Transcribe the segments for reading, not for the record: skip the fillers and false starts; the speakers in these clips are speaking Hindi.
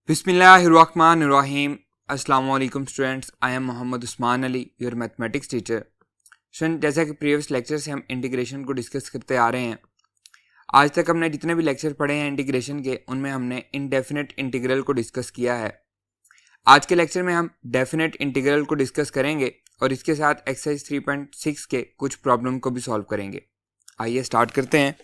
बिस्मिल्लाहिर्रहमानिर्रहीम। अस्सलाम वालेकुम students, I am Mohammad Usman Ali, your mathematics teacher. Student, जैसा कि प्रीवियस लेक्चर से हम इंटीग्रेशन को डिस्कस करते आ रहे हैं, आज तक हमने जितने भी लेक्चर पढ़े हैं इंटीग्रेशन के, उनमें हमने इनडेफिनेट इंटीग्रल को डिस्कस किया है। आज के लेक्चर में हम डेफिनेट इंटीग्रल को डिस्कस करेंगे और इसके साथ एक्सरसाइज 3.6 के कुछ प्रॉब्लम को भी सॉल्व करेंगे। आइए स्टार्ट करते हैं।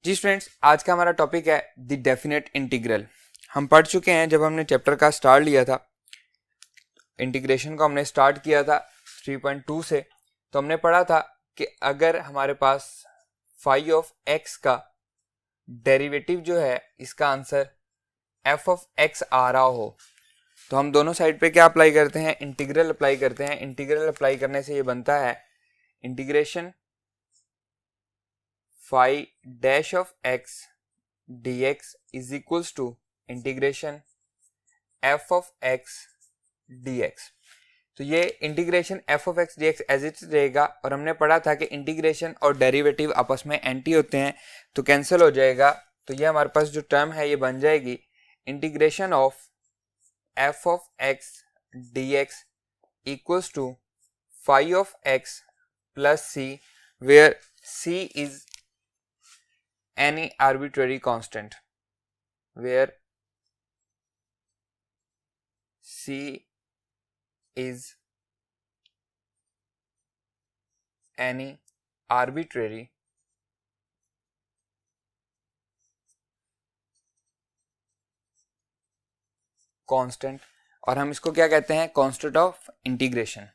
जी स्टूडेंट्स, आज का हमारा टॉपिक है द डेफिनेट इंटीग्रल। हम पढ़ चुके हैं, जब हमने चैप्टर का स्टार्ट लिया था, इंटीग्रेशन को हमने स्टार्ट किया था 3.2 से, तो हमने पढ़ा था कि अगर हमारे पास फाई ऑफ एक्स का डेरिवेटिव जो है, इसका आंसर एफ ऑफ एक्स आ रहा हो, तो हम दोनों साइड पे क्या अप्लाई करते हैं, इंटीग्रल अप्लाई करते हैं। इंटीग्रल अप्लाई करने से ये बनता है integration phi dash of x dx is equals to integration f of x dx। तो ये integration f of x dx as it रहेगा, और हमने पढ़ा था कि इंटीग्रेशन और डेरिवेटिव आपस में एंटी होते हैं, तो कैंसिल हो जाएगा। तो ये हमारे पास जो टर्म है ये बन जाएगी integration of f of x dx equals to phi of x plus c, where c is any arbitrary constant, where c is any arbitrary constant, और हम इसको क्या कहते हैं, कांस्टेंट ऑफ इंटीग्रेशन।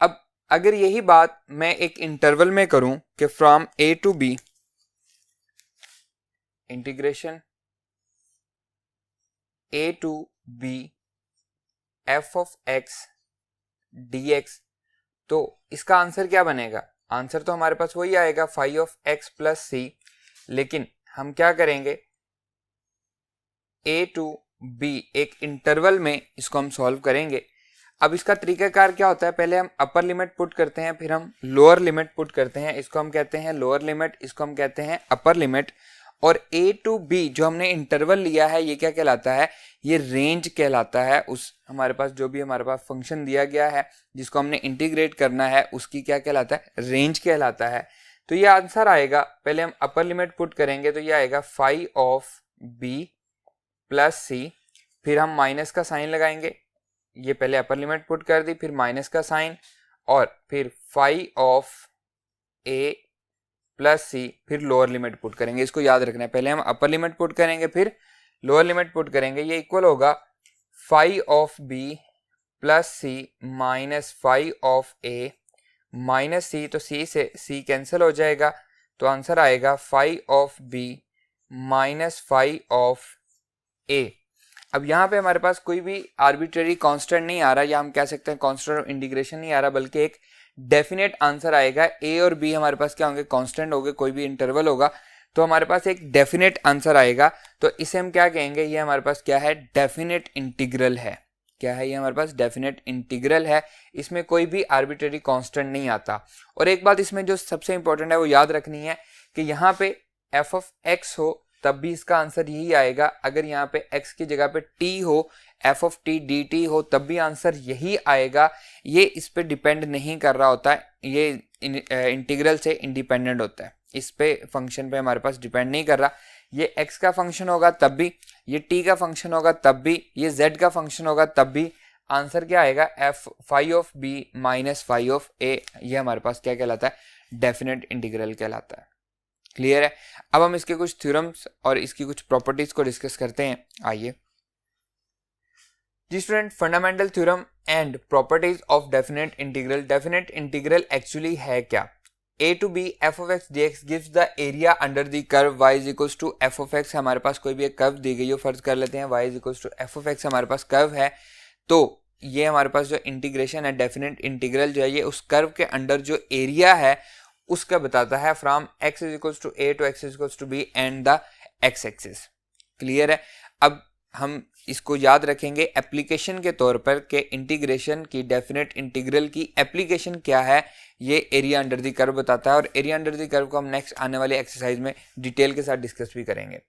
अब अगर यही बात मैं एक इंटरवल में करूं कि from a to b integration a to b f of x dx, तो इसका आंसर क्या बनेगा? आंसर तो हमारे पास वही आएगा फाई ऑफ x प्लस सी, लेकिन हम क्या करेंगे, a टू b एक इंटरवल में इसको हम सॉल्व करेंगे। अब इसका तरीकाकार क्या होता है, पहले हम अपर लिमिट पुट करते हैं, फिर हम लोअर लिमिट पुट करते हैं। इसको हम कहते हैं लोअर लिमिट, इसको हम कहते हैं अपर लिमिट। और a टू b जो हमने इंटरवल लिया है, ये क्या कहलाता है, ये रेंज कहलाता है। उस हमारे पास जो भी हमारे पास फंक्शन दिया गया है जिसको हमने इंटीग्रेट करना है, उसकी क्या कहलाता है, रेंज कहलाता है। तो ये आंसर आएगा, पहले हम अपर लिमिट पुट करेंगे तो ये आएगा फाई ऑफ b प्लस सी, फिर हम माइनस का साइन लगाएंगे। ये पहले अपर लिमिट पुट कर दी, फिर माइनस का साइन, और फिर फाई ऑफ a प्लस सी, फिर लोअर लिमिट पुट करेंगे। इसको याद रखना है, पहले हम अपर लिमिट पुट करेंगे फिर लोअर लिमिट पुट करेंगे। ये इक्वल होगा phi of b plus c minus phi of a minus c, तो सी से सी कैंसिल हो जाएगा, तो आंसर आएगा phi of b minus phi of a. अब यहाँ पे हमारे पास कोई भी आर्बिट्रेरी कांस्टेंट नहीं आ रहा, या हम कह सकते हैं कांस्टेंट ऑफ इंटीग्रेशन नहीं आ रहा, बल्कि एक डेफिनेट आंसर आएगा। ए और बी हमारे पास क्या होंगे, कांस्टेंट होंगे, कोई भी इंटरवल होगा, तो हमारे पास एक डेफिनेट आंसर आएगा। तो इसे हम क्या कहेंगे, ये हमारे पास क्या है, डेफिनेट इंटीग्रल है। क्या है ये, हमारे पास डेफिनेट इंटीग्रल है, इसमें कोई भी आर्बिट्रेरी कांस्टेंट नहीं आता। और एक बात इसमें जो सबसे इंपॉर्टेंट है वो याद रखनी है कि यहाँ पे एफ ऑफ एक्स हो तब भी इसका आंसर यही आएगा। अगर यहाँ पे x की जगह पे t हो, f ऑफ t dt हो, तब भी आंसर यही आएगा। ये इस पे डिपेंड नहीं कर रहा होता है, ये इंटीग्रल से इंडिपेंडेंट होता है, इस पे फंक्शन पे हमारे पास डिपेंड नहीं कर रहा। ये x का फंक्शन होगा तब भी, ये t का फंक्शन होगा तब भी, ये z का फंक्शन होगा तब भी, आंसर क्या आएगा, f phi of b minus phi of a। ये हमारे पास क्या कहलाता है, डेफिनेट इंटीग्रल कहलाता है। क्लियर है? अब हम इसके कुछ थ्योरम्स और इसकी कुछ प्रॉपर्टीज को डिस्कस करते हैं। आइए जी student, fundamental theorem and properties of definite integral. Definite integral actually है क्या? a to b f of x dx gives the area under the curve y is equals to f of x। हमारे पास कोई भी एक कर्व दी गई हो, फर्ज कर लेते हैं y is equals to f of x हमारे पास कर्व है, तो ये हमारे पास जो इंटीग्रेशन है, डेफिनेट इंटीग्रल जो है, ये उस कर्व के अंडर जो एरिया है उसका बताता है, from x is equals to a to x is equals to b and the x axis. Clear है? अब हम इसको याद रखेंगे एप्लीकेशन के तौर पर कि इंटीग्रेशन की डेफिनेट इंटीग्रल की एप्लीकेशन क्या है, ये एरिया अंडर द कर्व बताता है और एरिया अंडर द कर्व को हम नेक्स्ट आने वाले एक्सरसाइज में डिटेल के साथ डिस्कस भी करेंगे।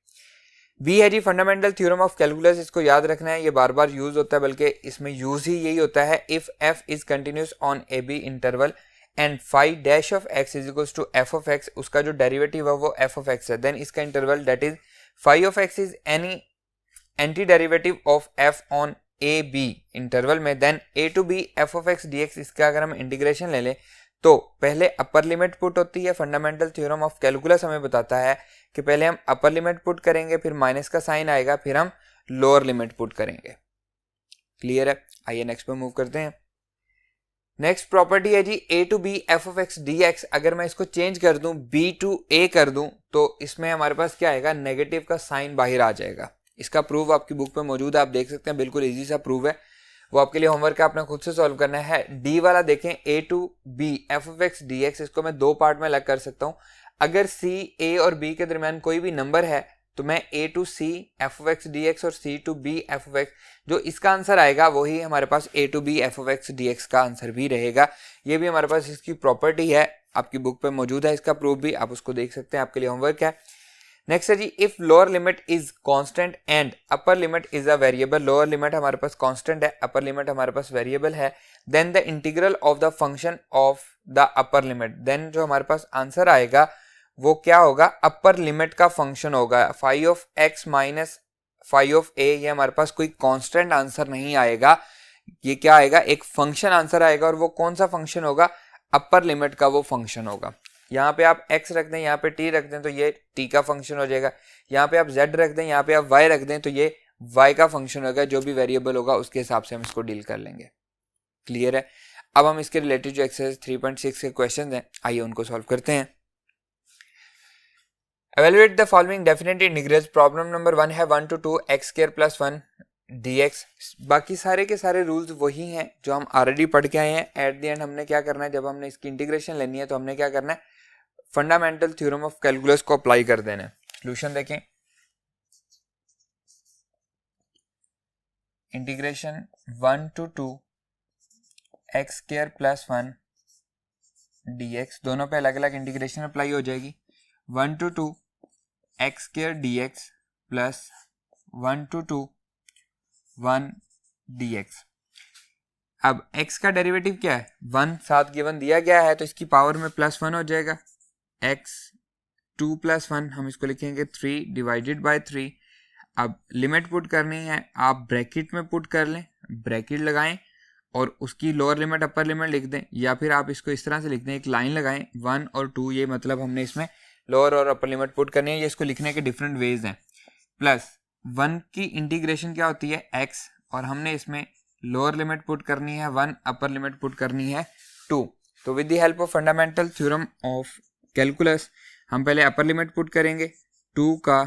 बी है जी फंडामेंटल थ्योरम ऑफ कैलकुलस, इसको याद रखना है, ये बार बार यूज होता है, बल्कि इसमें यूज ही यही होता है। If f is continuous on a b interval and phi dash of x is equals to f of x, उसका जो डेरिवेटिव है वो एफ ऑफ एक्स है, देन इसका interval that is phi of x is any antiderivative of f on a b interval में, then a to b f of x d x, इसका अगर हम इंटीग्रेशन ले लें तो पहले अपर लिमिट पुट होती है। फंडामेंटल थ्योरम ऑफ कैलकुलस हमें बताता है कि पहले हम अपर लिमिट पुट करेंगे, फिर माइनस का साइन आएगा, फिर हम लोअर लिमिट पुट करेंगे। क्लियर है? आइए नेक्स्ट पे मूव करते हैं। नेक्स्ट प्रॉपर्टी है जी a to b f of x d x, अगर मैं इसको चेंज कर दूं बी टू ए कर दूं तो इसमें हमारे पास क्या आएगा, नेगेटिव का साइन बाहर आ जाएगा। इसका प्रूफ आपकी बुक पे मौजूद है, आप देख सकते हैं, बिल्कुल इजी सा प्रूफ है, वो आपके लिए होमवर्क है, आपने खुद से सॉल्व करना है। डी वाला देखें, a to b f of x d x, इसको मैं दो पार्ट में अलग कर सकता हूं। अगर सी ए और बी के दरमियान कोई भी नंबर है तो मैं a to c f of x d x और c to b f of x, जो इसका आंसर आएगा वही हमारे पास a to b f of x d x का आंसर भी रहेगा। ये भी हमारे पास इसकी प्रॉपर्टी है, आपकी बुक पे मौजूद है, इसका प्रूफ भी आप उसको देख सकते हैं, आपके लिए होमवर्क है। नेक्स्ट है जी if lower limit is constant and upper limit is a variable, lower limit हमारे पास कांस्टेंट है, अपर लिमिट हमारे पास वेरिएबल है, then the integral of the function of the upper limit, then जो हमारे पास आंसर आएगा वो क्या होगा, अपर लिमिट का फंक्शन होगा। Phi of x minus phi of a, ये हमारे पास कोई कांस्टेंट आंसर नहीं आएगा, ये क्या आएगा, एक फंक्शन आंसर आएगा, और वो कौन सा फंक्शन होगा, अपर लिमिट का वो फंक्शन होगा। यहाँ पे आप x रख दें, यहाँ पे t रख दें तो ये t का फंक्शन हो जाएगा, यहाँ पे आप z रख दें, यहाँ पे आप y रख दें तो ये y का फंक्शन होगा, जो भी वेरिएबल होगा उसके हिसाब से हम इसको डील कर लेंगे। क्लियर है? अब हम इसके रिलेटेड जो एक्सरसाइज 3.6 के क्वेश्चन हैं, आइए उनको सॉल्व करते हैं। Evaluate the following definite integrals, problem number 1 है 1 to 2 x square plus 1 dx। बाकी सारे के सारे रूल्स वही हैं जो हम ऑलरेडी पढ़ के आए हैं। एट द एंड हमने क्या करना है, जब हमने इसकी इंटीग्रेशन लेनी है तो हमने क्या करना है, फंडामेंटल थ्योरम ऑफ कैलकुलस को अप्लाई कर देना है। सॉल्यूशन देखें, integration 1 to 2 x square plus 1 dx, दोनों पे अलग अलग इंटीग्रेशन अप्लाई हो जाएगी। 1 to 2 x square dx plus 1 to 2 1 dx। अब x का डेरिवेटिव क्या है, 1 साथ गिवन दिया गया है तो इसकी पावर में प्लस 1 हो जाएगा, x 2 प्लस 1 हम इसको लिखेंगे 3 डिवाइडेड बाय 3। अब लिमिट पुट करनी है, आप ब्रैकेट में पुट कर लें, ब्रैकेट लगाएं और उसकी लोअर लिमिट अपर लिमिट लिख दें, या फिर आप इसको इस तरह से लिख दें, एक लाइन लगाएं 1 और 2, ये मतलब हमने इसमें लोअर और अपर लिमिट पुट करनी है। ये इसको लिखने के डिफरेंट वेज हैं। प्लस 1 की इंटीग्रेशन क्या होती है x, और हमने इसमें लोअर लिमिट पुट करनी है 1, अपर लिमिट पुट करनी है 2। तो with the help of fundamental theorem of calculus हम पहले अपर लिमिट पुट करेंगे 2 का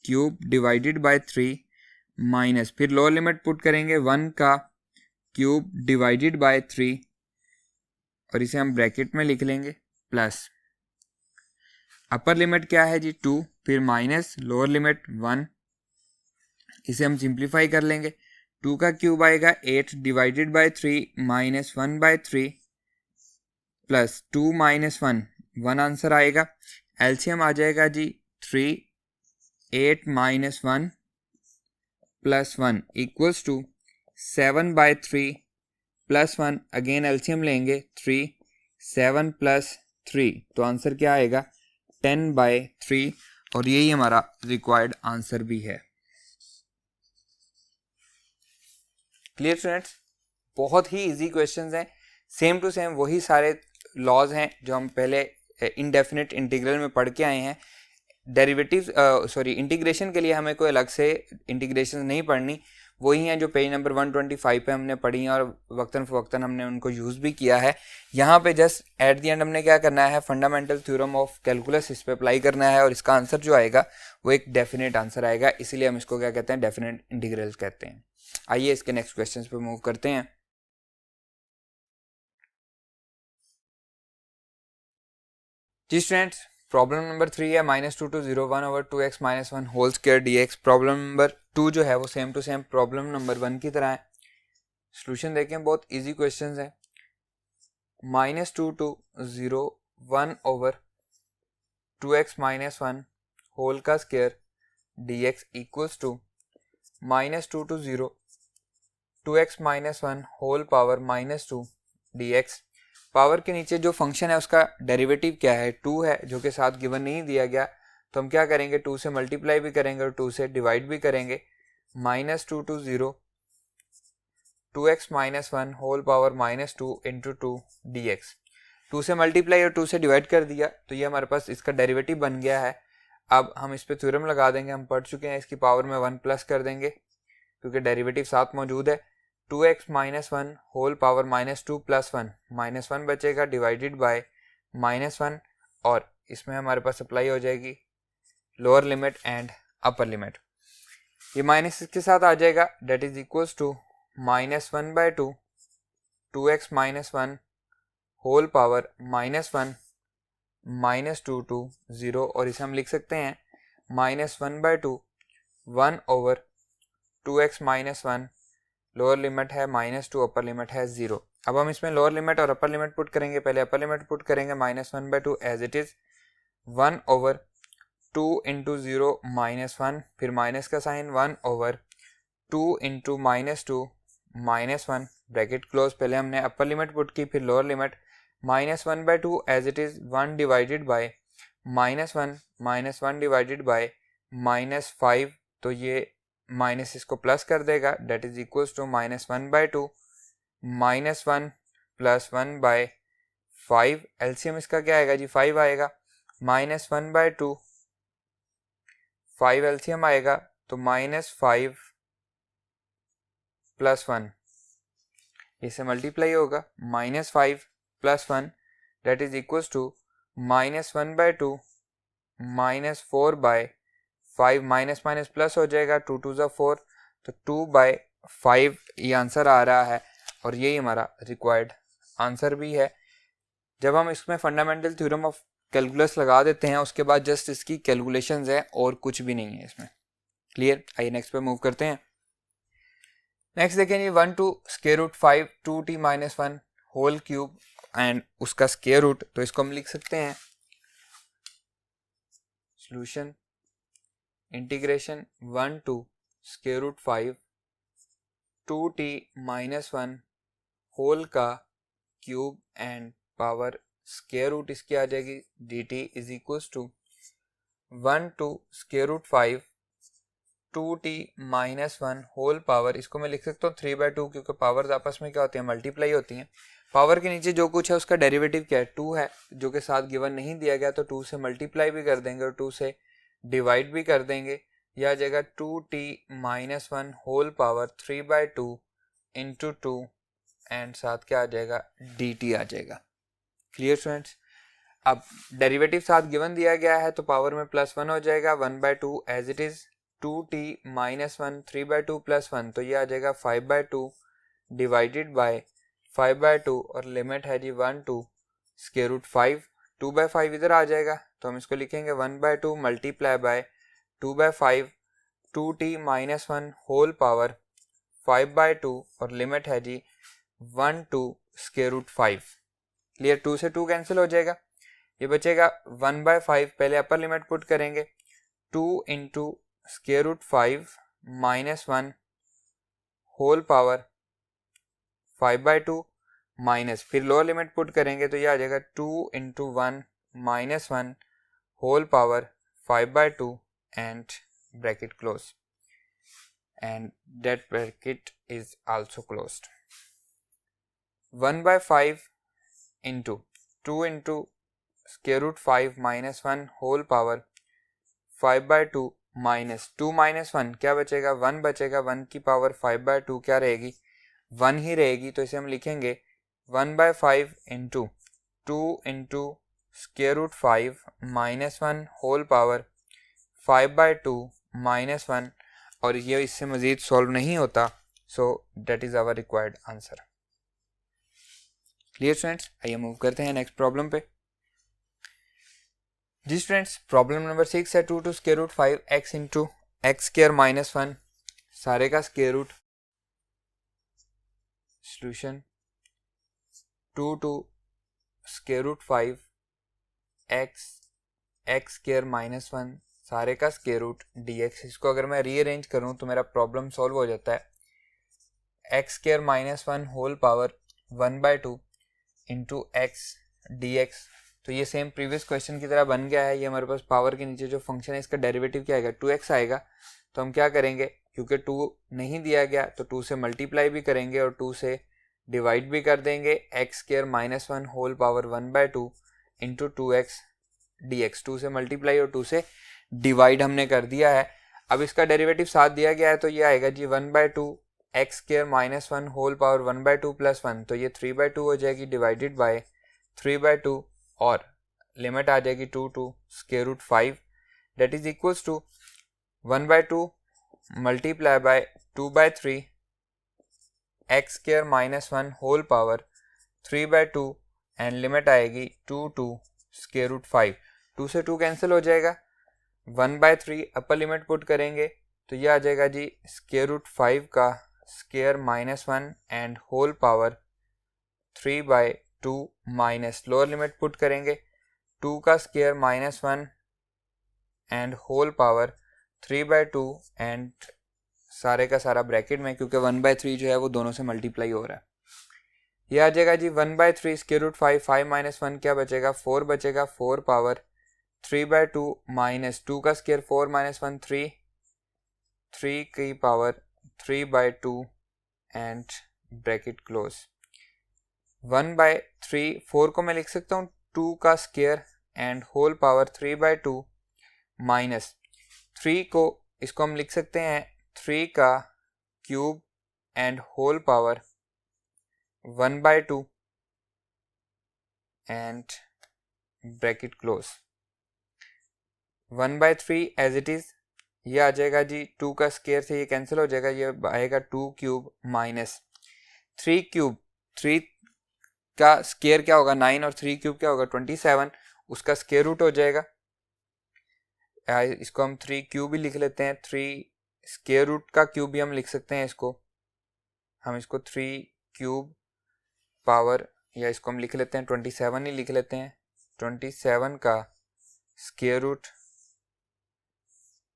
क्यूब डिवाइडेड बाय 3 माइनस, फिर लोअर लिमिट पुट करेंगे 1 का क्यूब डिवाइडेड बाय 3 और इसे हम ब्रैकेट में लिख लेंगे, प्लस अपर लिमिट क्या है जी 2, फिर माइनस लोअर लिमिट 1, इसे हम सिंप्लीफाई कर लेंगे। 2 का क्यूब आएगा 8 divided by 3 minus 1 by 3 plus 2 minus 1 1 answer आएगा। एलसीएम आ जाएगा जी 3, 8 minus 1 plus 1 equals to 7 by 3 plus 1, again LCM लेंगे 3, 7 प्लस 3, तो आंसर क्या आएगा 10 बाय 3, और यही हमारा रिक्वायर्ड आंसर भी है। Clear students? बहुत ही इजी क्वेश्चंस हैं, सेम टू सेम वही सारे लॉज हैं जो हम पहले इनडेफिनिट इंटीग्रल में पढ़ के आए हैं। डेरिवेटिव इंटीग्रेशन के लिए हमें कोई अलग से इंटीग्रेशन नहीं पढ़नी, वही हैं जो पेज नंबर 125 पे हमने पढ़ी हैं और वक्तन फ़वक्तन हमने उनको यूज़ भी किया है। यहाँ पे जस्ट एट द एंड हमने क्या करना है, फंडामेंटल थ्योरम ऑफ कैलकुलस इस पे अप्लाई करना है और इसका आंसर जो आएगा वो एक डेफिनेट आंसर आएगा, इसीलिए हम इसको क्या कहते हैं, डेफिनेट इंटीग्रल्स कहते हैं। आइए इसके नेक्स्ट क्वेश्चन पे मूव करते हैं। जी स्टूडेंट्स, प्रॉब्लम नंबर 3 है -2 to 0 1/2x - 1 whole square dx। Problem number 2 जो है वो same to same problem number 1 की तरह है। सॉल्यूशन देखें, बहुत इजी क्वेश्चंस है। -2 to 0 1/2x - 1 होल का square dx equals to -2 to 0 2x - 1 whole power -2 dx। Power के नीचे जो फंक्शन है उसका डेरिवेटिव क्या है, 2 है, जो कि साथ गिवन नहीं दिया गया, तो हम क्या करेंगे, 2 से मल्टीप्लाई भी करेंगे और 2 से डिवाइड भी करेंगे। -2 to 0 2x - 1 whole power -2 into 2 dx। 2 से मल्टीप्लाई और 2 से डिवाइड कर दिया तो ये हमारे पास इसका डेरिवेटिव बन गया है। अब हम इस पे थ्योरम लगा देंगे, हम पढ़ चुके हैं, इसकी पावर में 1 प्लस कर देंगे क्योंकि डेरिवेटिव साथ मौजूद है। 2x - 1 होल पावर -2 प्लस 1 -1 बचेगा डिवाइडेड बाय -1 और इसमें हमारे पास अप्लाई हो जाएगी lower limit and upper limit. ये माइनस इसके साथ आ जाएगा, that is equals to -1/2 2x - 1 whole power -1 -2 to 0 और इसे हम लिख सकते हैं -1/2 1/2x - 1 लोअर लिमिट है -2 अपर लिमिट है 0। अब हम इसमें लोअर लिमिट और अपर लिमिट पुट करेंगे। पहले अपर लिमिट पुट करेंगे -1/2 एज इट इज 1/2 इंटू 0 -1, फिर माइनस का साइन 1/2 इंटू -2 -1 ब्रैकेट क्लोज। पहले हमने अपर लिमिट पुट की, फिर lower limit -1/2 as it is 1 divided by -1 divided by -5, तो ये माइनस इसको प्लस कर देगा, that is equals to -1/2 -1 plus 1/5। LCM इसका क्या आएगा जी, 5 आएगा। -1/2 5 एलसीएम आएगा तो -5 प्लस 1, इसे मल्टीप्लाई होगा -5 plus 1 that is equals to -1/2 -4/5, minus minus plus हो जाएगा, 2 2 ज़ा 4, तो 2/5 ये आंसर आ रहा है और यही हमारा रिक्वायर्ड आंसर भी है। जब हम इसमें फंडामेंटल थ्योरम ऑफ कैलकुलस लगा देते हैं उसके बाद जस्ट इसकी कैलकुलेशंस है और कुछ भी नहीं है इसमें। क्लियर, आइए नेक्स्ट पे मूव करते हैं। नेक्स्ट देखें जी 1 to √5 2t - 1 whole cube and उसका स्क्वायर रूट, तो इसको हम लिख सकते हैं solution integration 1 to √5 2t - 1 whole का cube and power square root इसकी आ जाएगी dt is equals to 1 to √5 2t - 1 whole power, इसको मैं लिख सकता हूँ 3/2 क्योंकि पावर्स आपस में क्या होती हैं, मल्टीप्लाई होती हैं। पावर के नीचे जो कुछ है उसका डेरिवेटिव क्या है, 2 है, जो कि साथ गिवन नहीं दिया गया, तो 2 से मल्टीप्लाई भी कर देंगे और 2 से डिवाइड भी कर देंगे। यह आ जाएगा 2t - 1 whole power 3/2 into 2 and साथ क्या आ जाएगा, dt आ जाएगा। क्लियर स्टूडेंट्स, अब डेरिवेटिव साथ गिवन दिया गया है तो पावर में +1 हो जाएगा 1/2 as it is 2t - 1 3/2 plus 1, तो ये आ जाएगा 5/2 डिवाइडेड बाय 5/2 और लिमिट है जी 1 to √5। 2/5 इधर आ जाएगा तो हम इसको लिखेंगे 1/2 multiply bye 2/5 2t - 1 whole power 5/2 और लिमिट है जी 1 to √5। क्लियर, 2 से 2 कैंसिल हो जाएगा, ये बचेगा 1/5। पहले अपर लिमिट पुट करेंगे 2 इंटू √5 -1 होल पावर 5/2 माइनस, फिर लोअर लिमिट पुट करेंगे तो ये आ जाएगा 2 into 1 -1 whole power 5/2 and bracket close and that bracket is also closed. 1/5 into 2 into √5 -1 whole power 5/2 minus 2 - 1 क्या बचेगा, 1 बचेगा, 1 की पावर 5/2 क्या रहेगी, 1 ही रहेगी, तो इसे हम लिखेंगे 1/5 इंटू 2 इंटू √5 -1 होल पावर 5/2 -1, और ये इससे मजीद सॉल्व नहीं होता, so that is our required answer. Clear students, आइए मूव करते हैं नेक्स्ट प्रॉब्लम पे। जी स्टूडेंट्स, प्रॉब्लम नंबर 6 है 2 to square root 5x into x square minus 1 सारे का square root. Solution 2 to square root 5x x square minus 1 सारे का स्क्वायर रूट dx। इसको अगर मैं रीअरेंज करूं तो मेरा प्रॉब्लम सॉल्व हो जाता है। X square minus 1 whole power 1/2 into x dx। तो ये सेम प्रीवियस क्वेश्चन की तरह बन गया है। ये हमारे पास पावर के नीचे जो फंक्शन है इसका डेरिवेटिव क्या आएगा, 2x आएगा। तो हम क्या करेंगे, क्योंकि 2 नहीं दिया गया तो 2 से मल्टीप्लाई भी करेंगे और 2 से डिवाइड भी कर देंगे। X square minus 1 whole power 1/2 into 2x dx। 2 से मल्टीप्लाई और 2 से डिवाइड हमने कर दिया है। अब इसका डेरिवेटिव साथ दिया गया है तो ये आएगा जी 1/2 x square minus 1 whole power 1/2 plus 1, तो ये 3/2 हो जाएगी डिवाइडेड बाय 3/2 और लिमिट आ जाएगी 2 to square root 5 that is equals to 1/2 multiply by 2/3 x square minus 1 whole power 3/2 and limit आएगी 2 टू स्क्वायर रूट 5। 2 से 2 कैंसिल हो जाएगा, 1/3 अपर लिमिट पुट करेंगे तो ये आ जाएगा जी स्क्वायर रूट 5 का square minus 1 and whole power 3/2 minus lower limit put करेंगे 2 का square minus 1 and whole power 3/2 and सारे का सारा ब्रैकेट में, क्योंकि 1/3 जो है वो दोनों से मल्टीप्लाई हो रहा है। ये आ जाएगा जी 1/3 स्क्वायर रूट 5, 5 माइनस 1 क्या बचेगा, 4 बचेगा, 4 पावर 3/2 माइनस 2 का स्क्वायर 4 माइनस 1 3, 3 की पावर 3/2 एंड ब्रैकेट क्लोज। 1/3 4 को मैं लिख सकता हूँ 2 का square and whole power 3/2 minus 3 को इसको हम लिख सकते हैं 3 का cube and whole power 1/2 and bracket close. 1/3 as it is, ये आ जाएगा जी 2 का स्क्वायर से ये कैंसिल हो जाएगा, ये आएगा 2 क्यूब माइनस 3 क्यूब, 3 का स्क्वायर क्या होगा 9 और 3 क्यूब क्या होगा 27, उसका स्क्वायर रूट हो जाएगा। इसको हम 3 क्यूब ही लिख लेते हैं, 3 स्क्वायर रूट का क्यूब भी हम लिख सकते हैं। हम इसको 3 क्यूब पावर, या इसको हम लिख लेते हैं 27 ही लिख लेते हैं, 27 का square root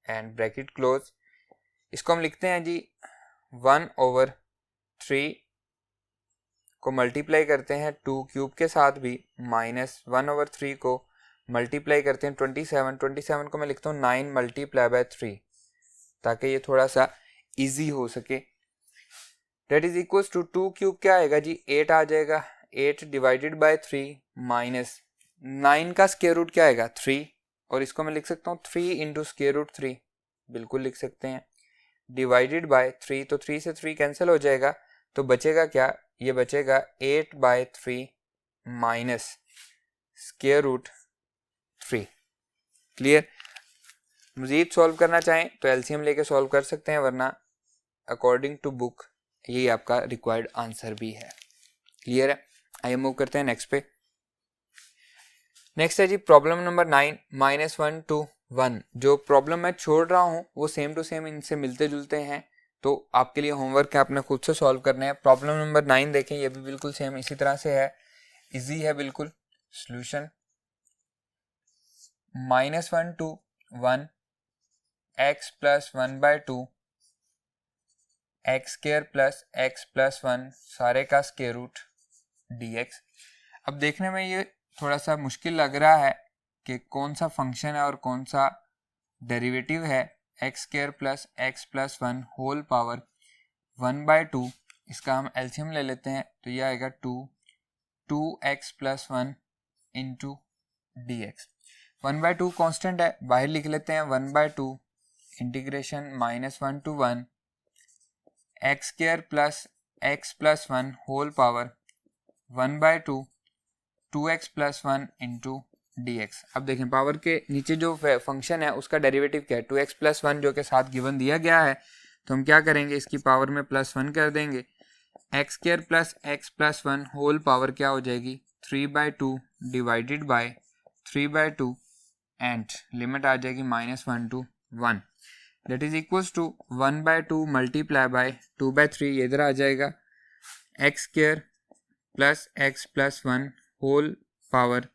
and bracket close. इसको हम लिखते हैं जी 1/3 को मल्टीप्लाई करते हैं 2 क्यूब के साथ भी, माइनस 1/3 को मल्टीप्लाई करते हैं 27 को मैं लिखता हूँ 9 मल्टीप्लाई बाय 3 ताकि ये थोड़ा सा इजी हो सके। That is equals to 2 cube क्या आएगा जी 8 आ जाएगा, 8 डिवाइडेड बाय 3 माइनस 9 का स्क्वायर रूट क्या आएगा 3, और इसको मैं लिख सकता हूँ 3 इंटू स्क्वायर रूट 3, बिल्कुल लिख सकते हैं, डिवाइडेड बाय 3, तो 3 से 3 कैंसिल हो जाएगा तो बचेगा क्या, ये बचेगा 8/3 माइनस स्क्वायर रूट 3। क्लियर। मजीद सॉल्व करना चाहें तो एलसीएम लेके सॉल्व कर सकते हैं, वरना अकॉर्डिंग टू बुक यही आपका रिक्वायर्ड आंसर भी है। क्लियर है। आइए मूव करते हैं नेक्स्ट पे। नेक्स्ट है जी प्रॉब्लम नंबर 9 -1 to 1। जो प्रॉब्लम मैं छोड़ रहा हूँ वो सेम टू सेम इनसे मिलते जुलते हैं, तो आपके लिए होमवर्क है, आपने खुद से सॉल्व करना है। प्रॉब्लम नंबर 9 देखें, ये भी बिल्कुल सेम इसी तरह से है, इजी है बिल्कुल। Solution -1 to 1 x plus 1/2 x square plus x plus 1 सारे का स्क्वायर रूट dx। अब देखने में ये थोड़ा सा मुश्किल लग रहा है कि कौन सा फंक्शन है और कौन सा डेरिवेटिव है। X square plus x plus 1 whole power 1/2, इसका हम एलसीएम ले लेते हैं तो ये आएगा 2x plus 1 into dx। 1/2 constant है, बाहर लिख लेते हैं 1/2 integration -1 to 1 x square plus x plus 1 whole power 1/2 2x plus 1 into dx। अब देखें पावर के नीचे जो फंक्शन है उसका डेरिवेटिव क्या है 2x प्लस 1 जो के साथ गिवन दिया गया है, तो हम क्या करेंगे इसकी पावर में +1 कर देंगे। X square plus x plus 1 whole power क्या हो जाएगी 3/2 डिवाइडेड बाय 3/2 एंड लिमिट आ जाएगी -1 to 1 that is equals to 1/2 multiply by 2/3 ये इधर आ जाएगा x square plus x plus 1 whole power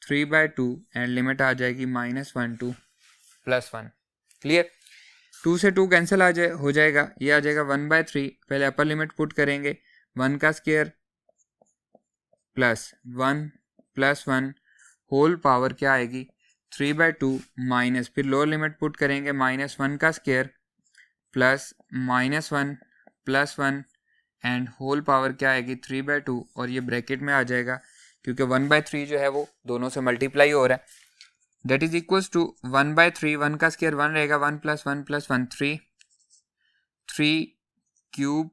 3/2 and limit आ जाएगी -1 to +1। क्लियर? 2 से 2 कैंसिल हो जाएगा, ये आ जाएगा 1/3। पहले अपर लिमिट पुट करेंगे 1 का square plus 1 plus 1 whole power क्या आएगी 3/2 माइनस, फिर लोअर लिमिट पुट करेंगे -1 का square plus -1 plus 1 and whole power क्या आएगी 3/2 और ये ब्रैकेट में आ जाएगा क्योंकि 1/3 जो है वो दोनों से मल्टीप्लाई हो रहा है दैट इज इक्वल्स टू 1/3 1 का स्क्वायर 1 रहेगा 1 प्लस 1 प्लस 1 3 क्यूब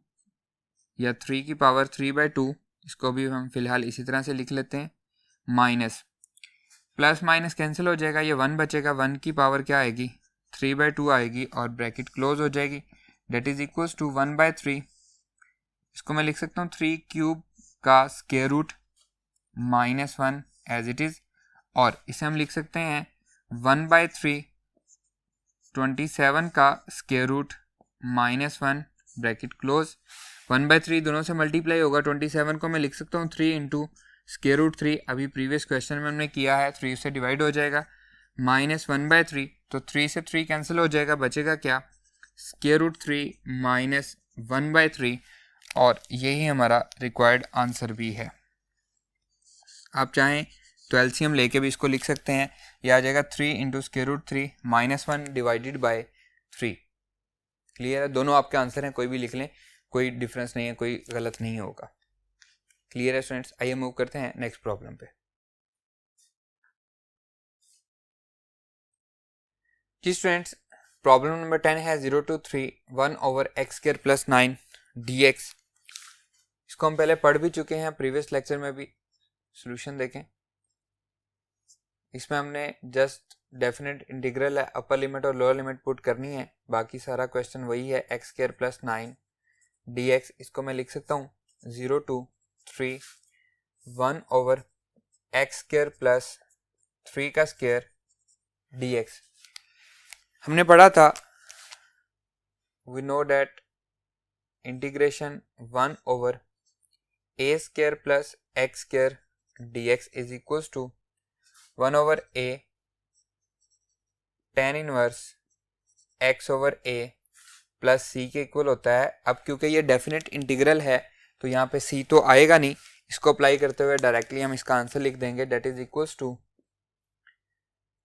या 3 की पावर 3/2 इसको भी हम फिलहाल इसी तरह से लिख लेते हैं माइनस प्लस माइनस कैंसिल हो जाएगा, ये 1 बचेगा 1 की पावर क्या आएगी 3/2 आएगी और ब्रैकेट क्लोज हो जाएगी दैट इज इक्वल्स टू 1/3 इसको मैं लिख सकता हूँ 3 क्यूब का square root -1 as it is और इसे हम लिख सकते हैं 1/3 27 का स्क्वायर रूट -1 ब्रैकेट क्लोज 1/3 दोनों से मल्टीप्लाई होगा 27 को मैं लिख सकता हूँ 3 इंटू स्क्वायर रूट 3 अभी प्रीवियस क्वेश्चन में हमने किया है 3 से डिवाइड हो जाएगा -1/3 तो 3 से 3 कैंसिल हो जाएगा बचेगा क्या स्क्वायर रूट 3 -1/3 और यही हमारा रिक्वायर्ड आंसर भी है। आप चाहें तो एलसीएम लेके भी इसको लिख सकते हैं, यह आ जाएगा 3 into square root 3 -1 divided by 3। Clear है? दोनों आपके आंसर हैं, कोई भी लिख लें, कोई डिफरेंस नहीं है, कोई गलत नहीं होगा। क्लियर है स्टूडेंट्स? आइए मूव करते हैं नेक्स्ट प्रॉब्लम पे। जी स्टूडेंट्स, प्रॉब्लम नंबर 10 है 0 to 3 1/x² + 9 dx। इसको हम पहले पढ़ भी चुके हैं प्रीवियस लेक्चर में भी। सॉल्यूशन देखें, इसमें हमने जस्ट डेफिनेट इंटीग्रल है, अपर लिमिट और लोअर लिमिट पुट करनी है, बाकी सारा क्वेश्चन वही है x² + 9 dx। इसको मैं लिख सकता हूँ 0 to 3 1/x² + 3 का स्क्वायर dx। हमने पढ़ा था we know that integration 1/a² + x² dx is equals to 1/a tan inverse x/a plus c के इक्वल होता है। अब क्योंकि ये डेफिनेट इंटीग्रल है तो यहाँ पे c तो आएगा नहीं, इसको अप्लाई करते हुए डायरेक्टली हम इसका आंसर लिख देंगे that is equals to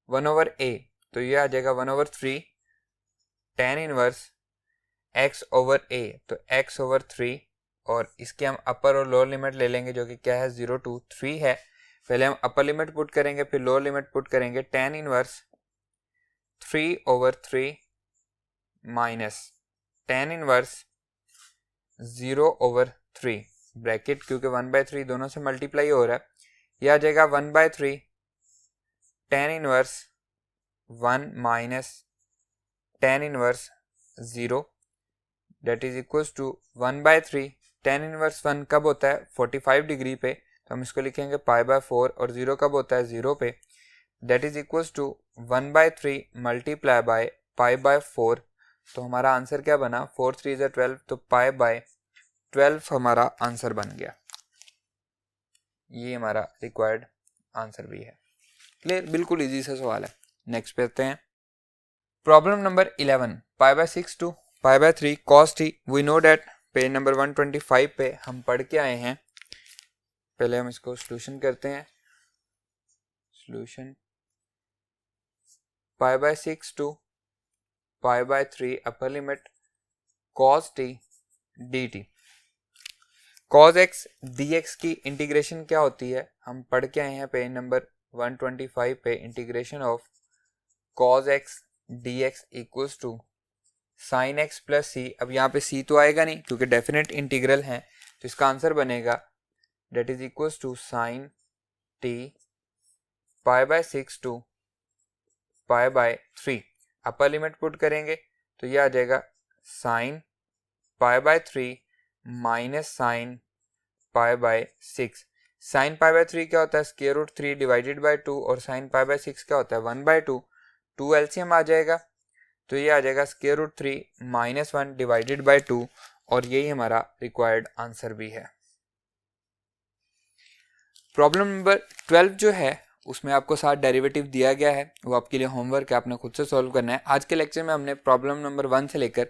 1/a, तो ये आ जाएगा 1/3 tan इनवर्स x/a, तो x/3 और इसके हम अपर और लोअर लिमिट ले लेंगे जो कि क्या है 0 to 3 है। पहले हम अपर लिमिट पुट करेंगे फिर लोअर लिमिट पुट करेंगे tan inverse 3/3 minus tan inverse 0/3 bracket क्योंकि 1/3 दोनों से मल्टीप्लाई हो रहा है, यह आ जाएगा 1/3 tan inverse 1 minus tan inverse 0 that is equals to 1/3 tan inverse 1 कब होता है 45 डिग्री पे, तो हम इसको लिखेंगे π/4 और 0 कब होता है 0 पे, that is equals to 1/3 multiply by π/4। तो हमारा आंसर क्या बना 4 3 = 12, तो π/12 हमारा आंसर बन गया। ये हमारा रिक्वायर्ड आंसर भी है। क्लियर? बिल्कुल इजी सा सवाल है। नेक्स्ट पे आते हैं problem number 11 π/6 to π/3 cos t। We know that page number 125 पे हम पढ़ के आए हैं। पहले हम इसको सॉल्यूशन करते हैं। Solution π/6 to π/3 upper limit cos t dt। cos x dx की इंटीग्रेशन क्या होती है हम पढ़ के आए हैं पेज नंबर 125 पे। Integration of cos x dx equals to sin x plus c। अब यहाँ पे c तो आएगा नहीं क्योंकि डेफिनेट इंटीग्रल है, तो इसका आंसर बनेगा that is equals to sin t π/6 to π/3। Upper limit put करेंगे तो ये आ जाएगा sin π/3 minus sin π/6। Sine pi by 3 क्या होता है, स्क्वायर रूट 3 डिवाइडेड बाय 2, और साइन पाई बाय 6 क्या होता है, 1/2। 2 एलसीएम आ जाएगा, तो ये आ जाएगा स्क्वायर रूट 3 -1 डिवाइडेड बाय 2, और यही हमारा रिक्वायर्ड आंसर भी है। प्रॉब्लम नंबर 12 जो है उसमें आपको 7 डेरिवेटिव दिया गया है, वो आपके लिए होमवर्क है, आपने खुद से सॉल्व करना है। आज के लेक्चर में हमने प्रॉब्लम नंबर 1 से लेकर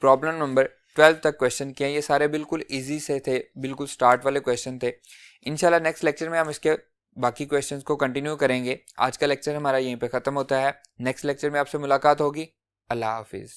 प्रॉब्लम नंबर 12 तक क्वेश्चन किए। ये सारे बिल्कुल इजी से थे, बिल्कुल स्टार्ट वाले क्वेश्चन थे। इंशाल्लाह नेक्स्ट लेक्चर में हम इसके बाकी क्वेश्चंस को कंटिन्यू करेंगे। आज का लेक्चर हमारा यहीं पे ख़त्म होता है। नेक्स्ट लेक्चर में आपसे मुलाकात होगी। अल्लाह हाफिज़।